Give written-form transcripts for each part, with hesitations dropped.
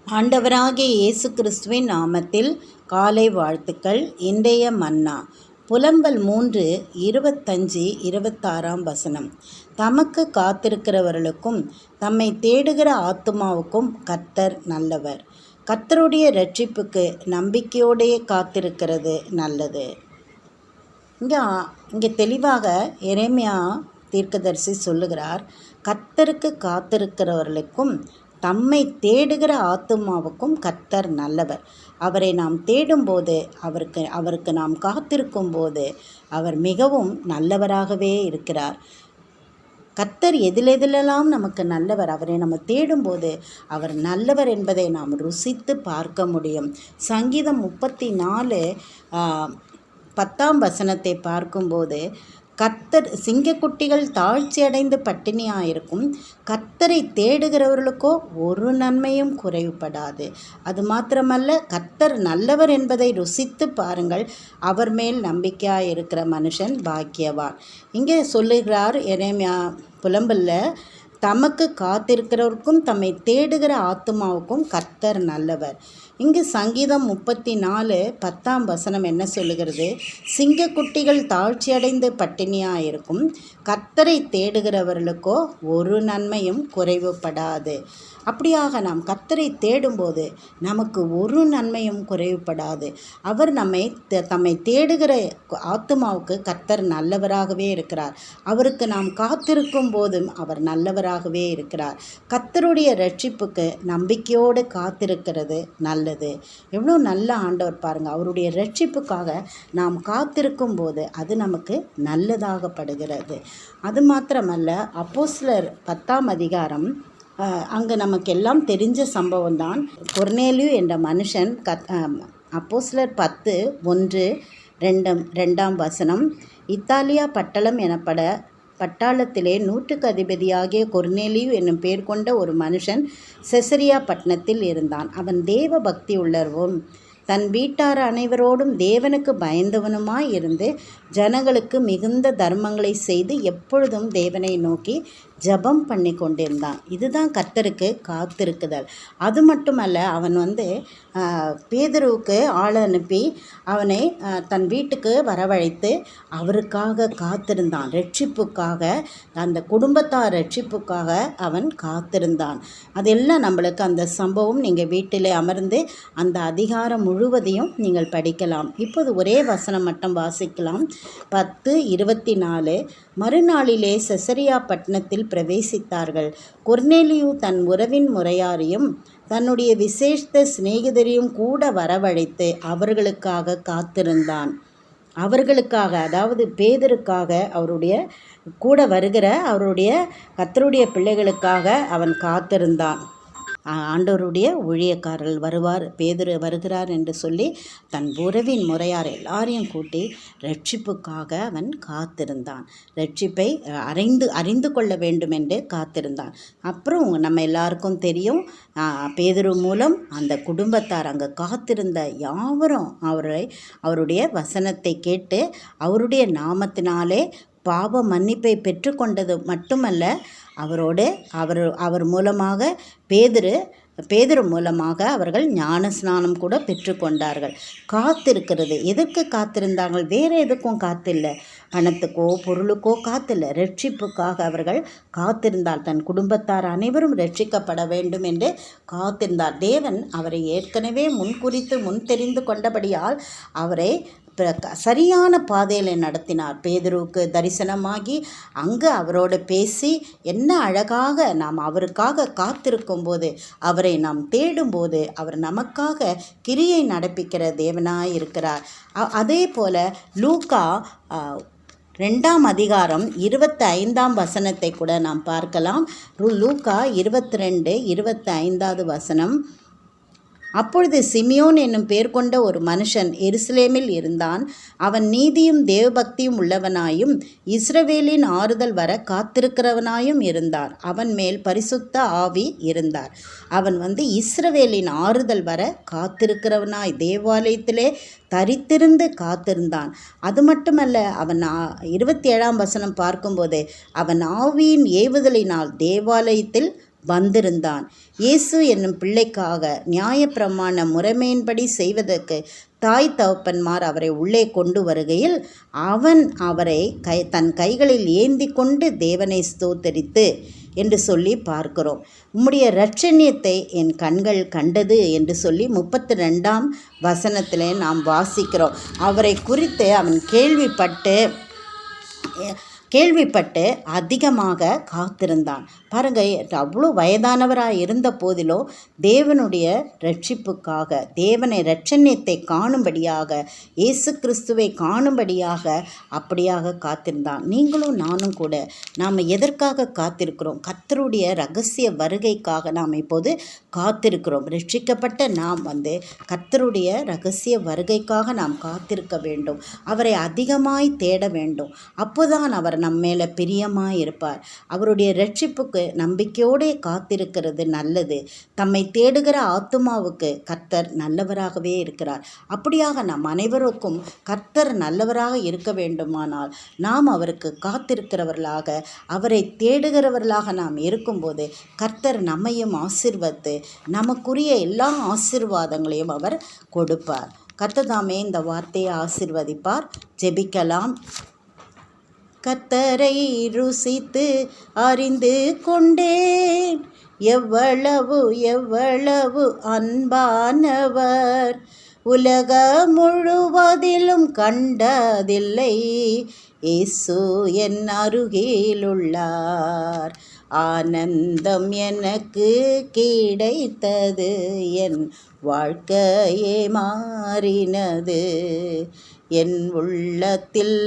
ஆண்டவராகிய இயேசு கிறிஸ்துவின் நாமத்தில் காலை வாழ்த்துக்கள். இன்றைய மன்னா புலம்பல் 3:25-26 தமக்கு காத்திருக்கிறவர்களுக்கும் தம்மை தேடுகிற ஆத்துமாவுக்கும் கர்த்தர் நல்லவர். கர்த்தருடைய இரட்சிப்புக்கு நம்பிக்கையோடே காத்திருக்கிறது நல்லது. இங்கே தெளிவாக எரேமியா தீர்க்கதரிசி சொல்லுகிறார், கர்த்தருக்கு காத்திருக்கிறவர்களுக்கும் தம்மை தேடுகிற ஆத்துமாவுக்கும் கர்த்தர் நல்லவர். அவரை நாம் தேடும்போது, அவருக்கு நாம் காத்திருக்கும் போது அவர் மிகவும் நல்லவராகவே இருக்கிறார். கர்த்தர் எதிலெதிலெல்லாம் நமக்கு நல்லவர், அவரை நம்ம தேடும்போது அவர் நல்லவர் என்பதை நாம் ருசித்து பார்க்க முடியும். சங்கீதம் 34:10 பார்க்கும்போது, கர்த்தர் சிங்கக்குட்டிகள் தாழ்ச்சி அடைந்து பட்டினியாயிருக்கும், கர்த்தரை தேடுகிறவர்களுக்கோ ஒரு நன்மையும் குறைவுபடாது. அது மாத்திரமல்ல, கர்த்தர் நல்லவர் என்பதை ருசித்து பாருங்கள், அவர் மேல் நம்பிக்கையாக இருக்கிற மனுஷன் பாக்கியவான். இங்கே சொல்லுகிறார் எரேமியா புலம்பல்ல, தமக்கு காத்திருக்கிறவருக்கும் தம்மை தேடுகிற ஆத்துமாவுக்கும் கர்த்தர் நல்லவர். இங்கு சங்கீதம் 34:10 என்ன சொல்லுகிறது? சிங்கக்குட்டிகள் தாழ்ச்சியடைந்து பட்டினியாயிருக்கும், கர்த்தரை தேடுகிறவர்களுக்கோ ஒரு நன்மையும் குறைவுபடாது. அப்படியாக நாம் கர்த்தரை தேடும்போது நமக்கு ஒரு நன்மையும் குறைவுபடாது. அவர் தம்மை தேடுகிற ஆத்துமாவுக்கு கர்த்தர் நல்லவராகவே இருக்கிறார். அவருக்கு நாம் காத்திருக்கும் போதும் அவர் நல்லவராகவே இருக்கிறார். கர்த்தருடைய இரட்சிப்புக்கு நம்பிக்கையோடு காத்திருக்கிறது நல்லது. எவ்வளோ நல்ல ஆண்டவர் பாருங்கள். அவருடைய இரட்சிப்புக்காக நாம் காத்திருக்கும் போது அது நமக்கு நல்லதாகப்படுகிறது. அது மாத்திரமல்ல, அப்போஸ்தலர் 10 அங்கே நமக்கு எல்லாம் தெரிஞ்ச சம்பவம் தான். கொர்நேலியு என்ற மனுஷன் அப்போஸ்தலர் 10:1-2 இத்தாலியா பட்டணம் எனப்பட பட்டாளத்திலே 100க்கு அதிபதியாகிய கொர்நேலியு என்னும் பேர் கொண்ட ஒரு மனுஷன் செசரியா பட்டணத்தில் இருந்தான். அவன் தேவ பக்தி உள்ளவரும் தன் வீட்டார் அனைவரோடும் தேவனுக்கு பயந்தவனுமாய் இருந்து ஜனங்களுக்கு மிகுந்த தர்மங்களை செய்து எப்பொழுதும் தேவனை நோக்கி ஜபம் பண்ணி கொண்டிருந்தான். இதுதான் கர்த்தருக்கு காத்திருக்குதல். அது மட்டுமல்ல, அவன் பேதுருவுக்கு ஆள் அனுப்பி அவனை தன் வீட்டுக்கு வரவழைத்து அவருக்காக காத்திருந்தான். ரட்சிப்புக்காக, அந்த குடும்பத்தார் ரட்சிப்புக்காக அவன் காத்திருந்தான். அதெல்லாம் நம்மளுக்கு அந்த சம்பவம் நீங்கள் வீட்டிலே அமர்ந்து அந்த அதிகாரம் முழுவதையும் நீங்கள் படிக்கலாம். இப்போது ஒரே வசனம் மட்டும் வாசிக்கலாம். 10:24 மறுநாளிலே செசரியா பட்டணத்தில் பிரவேசித்தார்கள். கொர்நேலியு தன் உறவின் முறையாரையும் தன்னுடைய விசேஷ சிநேகிதரையும் கூட வரவழைத்து அவர்களுக்காக காத்திருந்தான். அவர்களுக்காக, அதாவது பேதருக்காக, அவருடைய கூட வருகிற அவருடைய கர்த்தருடைய பிள்ளைகளுக்காக அவன் காத்திருந்தான். ஆண்டவருடைய ஊழியக்காரர்கள் பேதுரு வருகிறார் என்று சொல்லி தன் உறவின் முறையார் எல்லாரையும் கூட்டி ரட்சிப்புக்காக அவன் காத்திருந்தான். ரட்சிப்பை அறிந்து கொள்ள வேண்டும் என்று காத்திருந்தான். அப்புறம் நம்ம எல்லாருக்கும் தெரியும், பேதுரு மூலம் அந்த குடும்பத்தார் அங்கே காத்திருந்த யாவரும் அவருடைய வசனத்தை கேட்டு அவருடைய நாமத்தினாலே பாவ மன்னிப்பை பெற்றுக்கொண்டது மட்டுமல்ல, அவர் மூலமாக பேதுரு மூலமாக அவர்கள் ஞான ஸ்நானம் கூட பெற்றுக்கொண்டார்கள். காத்திருக்கிறது, எதற்கு காத்திருந்தார்கள்? வேறு எதுக்கும் காத்தில்லை, பணத்துக்கோ பொருளுக்கோ காத்தில்லை, ரட்சிப்புக்காக அவர்கள் காத்திருந்தார். தன் குடும்பத்தார் அனைவரும் ரட்சிக்கப்பட வேண்டும் என்று காத்திருந்தார். தேவன் அவரை ஏற்கனவே முன் தெரிந்து கொண்டபடியால் அவரை சரியான பாதையில் நடத்தினார். பேதுருவுக்கு தரிசனமாகி அங்கு அவரோடு பேசி, என்ன அழகாக நாம் அவருக்காக காத்திருக்கும் போது, அவரை நாம் தேடும்போது அவர் நமக்காக கிரியை நடப்பிக்கிற தேவனாய் இருக்கிறார். அதே போல் லூக்கா 2:25 கூட நாம் பார்க்கலாம். லூக்கா 22:25 அப்பொழுது சிமியோன் என்னும் பேர் கொண்ட ஒரு மனுஷன் எருசலேமில் இருந்தான். அவன் நீதியும் தேவபக்தியும் உள்ளவனாயும் இஸ்ரவேலின் ஆறுதல் வர காத்திருக்கிறவனாயும் இருந்தான். அவன் மேல் பரிசுத்த ஆவி இருந்தார். அவன் இஸ்ரவேலின் ஆறுதல் வர காத்திருக்கிறவனாய் தேவாலயத்திலே தரித்திருந்து காத்திருந்தான். அது மட்டுமல்ல, அவன் 27 பார்க்கும்போது அவன் ஆவியின் ஏவுதலினால் தேவாலயத்தில் வந்திருந்தான். இயேசு என்னும் பிள்ளைக்காக நியாயப்பிரமாண முறைமையின்படி செய்வதற்கு தாய் தகப்பன்மார் அவரை உள்ளே கொண்டு வருகையில் அவன் அவரை தன் கைகளில் ஏந்தி கொண்டு தேவனை ஸ்தோத்தரித்து என்று சொல்லி பார்க்கிறோம். உம்முடைய இரட்சணியத்தை என் கண்கள் கண்டது என்று சொல்லி 32ஆம் வசனத்தில் நாம் வாசிக்கிறோம். அவரை குறித்து அவன் கேள்விப்பட்டு அதிகமாக காத்திருந்தான். பாருங்க, அவ்வளோ வயதானவராக இருந்த போதிலும் தேவனுடைய ரட்சிப்புக்காக, தேவனை இரட்சணியத்தை காணும்படியாக, இயேசு கிறிஸ்துவை காணும்படியாக அப்படியாக காத்திருந்தான். நீங்களும் நானும் கூட நாம் எதற்காக காத்திருக்கிறோம்? கர்த்தருடைய இரகசிய வருகைக்காக நாம் இப்போது காத்திருக்கிறோம். ரட்சிக்கப்பட்ட நாம் கர்த்தருடைய இரகசிய வருகைக்காக நாம் காத்திருக்க வேண்டும். அவரை அதிகமாய் தேட வேண்டும். அப்போதான் அவர் நம்ம மேலே பிரியமாய் இருப்பார். அவருடைய ரட்சிப்புக்கு நம்பிக்கையோடு காத்திருக்கிறது நல்லது. தம்மை தேடுகிற ஆத்துமாவுக்கு கர்த்தர் நல்லவராகவே இருக்கிறார். அப்படியாக நம் அனைவருக்கும் கர்த்தர் நல்லவராக இருக்க வேண்டுமானால் நாம் அவருக்கு காத்திருக்கிறவர்களாக, அவரை தேடுகிறவர்களாக நாம் இருக்கும்போது கர்த்தர் நம்மையும் ஆசீர்வதித்து நமக்குரிய எல்லா ஆசீர்வாதங்களையும் அவர் கொடுப்பார். கர்த்தர் தாமே இந்த வார்த்தையை ஆசீர்வதிப்பார். ஜெபிக்கலாம். கர்த்தரை ருசித்து அறிந்து கொண்டேன், எவ்வளவு எவ்வளவு அன்பானவர், உலகம் முழுவதிலும் கண்டதில்லை, இயேசு என் அருகிலுள்ளார். ஆனந்தம் எனக்கு கிடைத்தது, என் வாழ்க்கையே மாறினது. என் உள்ளத்தில்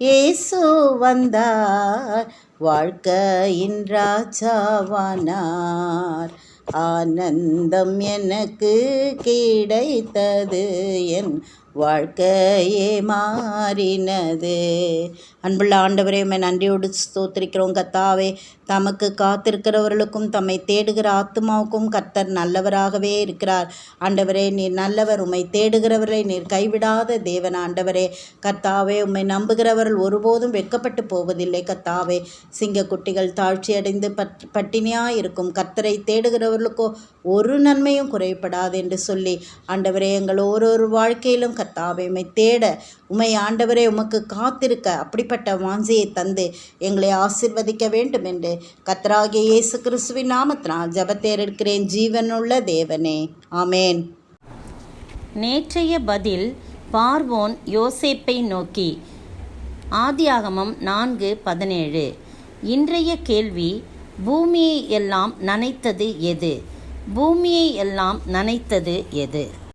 இயேசு வந்தார், வாழ்க்கையின் ராஜாவானார். ஆனந்தம் எனக்கு கிடைத்தது, என் வாழ்க்கையே மாறினது. அன்புள்ள ஆண்டவரே, உம்மை நன்றியோடு ஸ்தோத்திரிக்கிறோம். கர்த்தாவே, தமக்கு காத்திருக்கிறவர்களுக்கும் தம்மை தேடுகிற ஆத்துமாவுக்கும் கர்த்தர் நல்லவராகவே இருக்கிறார். ஆண்டவரே, நீர் நல்லவர். உம்மை தேடுகிறவர்களை நீர் கைவிடாத தேவன். ஆண்டவரே கர்த்தாவே, உம்மை நம்புகிறவர்கள் ஒருபோதும் வெட்கப்பட்டு போவதில்லை. கர்த்தாவே, சிங்கக்குட்டிகள் தாழ்ச்சியடைந்து பட்டினியாக இருக்கும், கர்த்தரை தேடுகிறவர்களுக்கோ ஒரு நன்மையும் குறைபடாது என்று சொல்லி ஆண்டவரே, எங்கள் ஒரு வாழ்க்கையிலும் கர்த்தாவே உம்மை தேட, உம்மை ஆண்டவரே உமக்கு காத்திருக்க அப்படிப்பட்ட வாஞ்சையை தந்து எங்களை ஆசீர்வதிக்க வேண்டும் என்று கர்த்தராகிய இயேசு கிறிஸ்துவின் நாமத்தினால் ஜெபத்தை எடுக்கிறேன், ஜீவனுள்ள தேவனே, ஆமேன். நேற்றைய பதில் பார்வோன் யோசேப்பை நோக்கி. ஆதியாகமம் 4:17. இன்றைய கேள்வி, பூமியை எல்லாம் நனைத்தது எது? பூமியை எல்லாம் நனைத்தது எது?